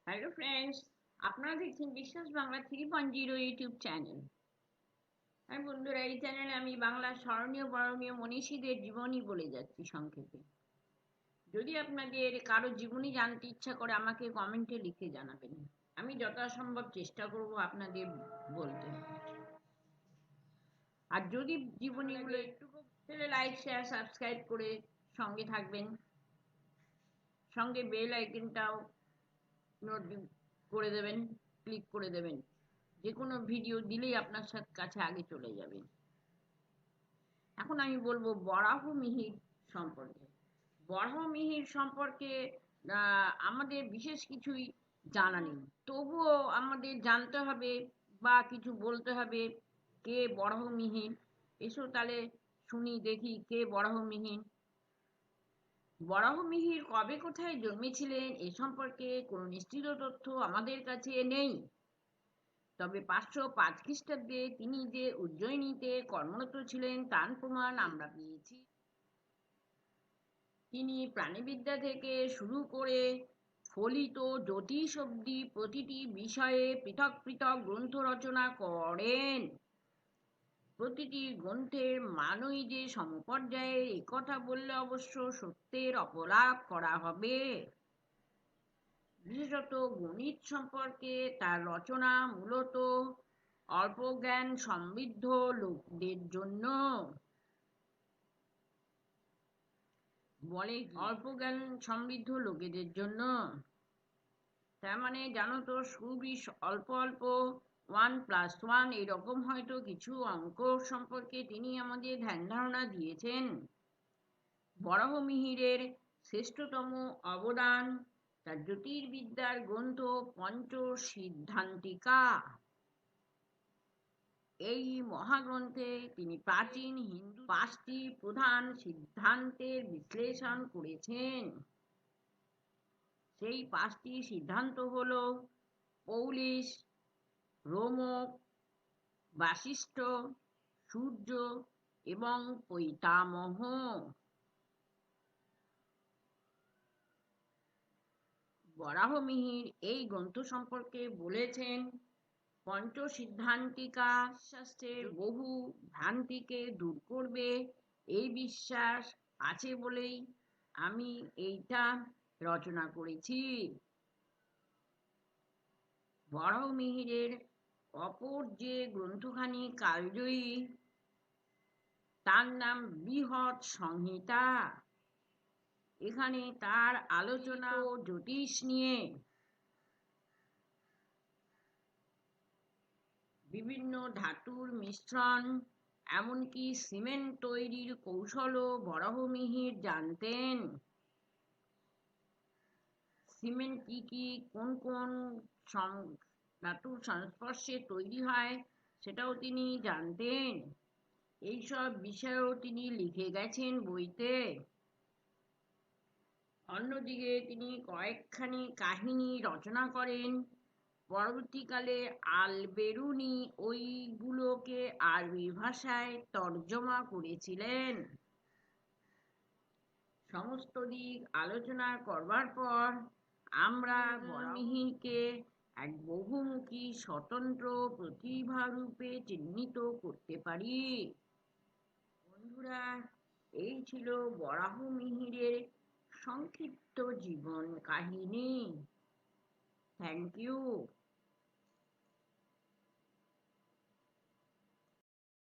Hello friends, আপনারা দেখছেন বিশ্বাস বাংলা 3.0 ইউটিউব চ্যানেল। আর বন্ধুরা, এই চ্যানেলে আমি বাংলার স্মরণীয় বরণীয় মনীষীদের জীবনী বলে যাচ্ছি সংক্ষেপে। যদি আপনাদের কারো জীবনী জানতে ইচ্ছা করে আমাকে কমেন্টে লিখে জানাবেন। আমি যথাসম্ভব চেষ্টা করব আপনাদের বলতে। আর যদি জীবনীগুলো একটু তাহলে লাইক শেয়ার সাবস্ক্রাইব করে সঙ্গে থাকবেন। সঙ্গে বেল আইকনটাও নোট করে দেবেন, ক্লিক করে দেবেন। যে কোনো ভিডিও দিলেই আপনার কাছে আগে চলে যাবে। এখন আমি বলবো বরাহমিহির সম্পর্কে। বরাহমিহির সম্পর্কে আমাদের বিশেষ কিছুই জানা নেই, তবুও আমাদের জানতে হবে বা কিছু বলতে হবে। কে বরাহমিহির? এসো তাহলে শুনি, দেখি কে বরাহমিহির। বরাহমিহির কবে কোথায় জন্মেছিলেন এ সম্পর্কে কোনো নিশ্চিত তথ্য আমাদের কাছে নেই। তবে 505 খ্রিস্টাব্দে তিনি যে উজ্জয়িনীতে কর্মরত ছিলেন তার প্রমাণ আমরা পেয়েছি। তিনি প্রাণিবিদ্যা থেকে শুরু করে ফলিত জ্যোতিষ অবধি প্রতিটি বিষয়ে পৃথক পৃথক গ্রন্থ রচনা করেন। প্রতিটি গ্রন্থের মানই যে সমপর্যায়ে একথা বললে অবশ্য সত্যের অপলাপ করা হবে। বিশেষত গণিত সম্পর্কে তার রচনা মূলত অল্প জ্ঞান সমৃদ্ধ লোকদের জন্য। বলে অল্প জ্ঞান সমৃদ্ধ লোকেদের জন্য, তার মানে জানো তো সুবিশ অল্প অল্প 1+1 এরকম হয়তো কিছু অঙ্ক সম্পর্কে তিনি আমাদের ধ্যান ধারণা দিয়েছেন। বরাহমিহিরের শ্রেষ্ঠতম অবদান তার জ্যোতির্বিদ্যার গ্রন্থ পঞ্চসিদ্ধান্তিকা। এই মহাগ্রন্থে তিনি প্রাচীন হিন্দু 5টি প্রধান সিদ্ধান্তের বিশ্লেষণ করেছেন। সেই 5টি সিদ্ধান্ত হল পৌলিশ, রোমক, বাশিষ্ঠ, সূর্য এবং পৈতামহ। বরাহমিহির এই গ্রন্থ সম্পর্কে বলেছেন, পঞ্চসিদ্ধান্তিকা শাস্ত্রের বহু ভ্রান্তিকে দূর করবে এই বিশ্বাস আছে বলেই আমি এইটা রচনা করেছি। বরাহমিহিরের অপর যে গ্রন্থখানি কালজয়ী, তার নাম বৃহৎ সংহিতা। এখানে তার আলোচনা জ্যোতিষ নিয়ে, বিভিন্ন ধাতুর মিশ্রণ, এমনকি সিমেন্ট তৈরির কৌশলও বরাহমিহির জানতেন। সিমেন্ট কি কি কোন কোন ধাতুর সংস্পর্শে তৈরি হয় সেটাও তিনি জানতেন। এইসব বিষয়েও তিনি লিখে গেছেন বইতে। অন্যদিকে তিনি কয়েকখানি কাহিনী রচনা করেন। পরবর্তীকালে আল বেরুনি ওইগুলোকে আরবি ভাষায় তর্জমা করেছিলেন। সমস্ত দিক আলোচনা করবার পর আমরা বরাহমিহিরকে এক বহুমুখী স্বতন্ত্র প্রতিভা রূপে চিহ্নিত করতে পারি। বন্ধুরা, এই ছিল বরাহমিহিরের সংক্ষিপ্ত জীবন কাহিনী। Thank you.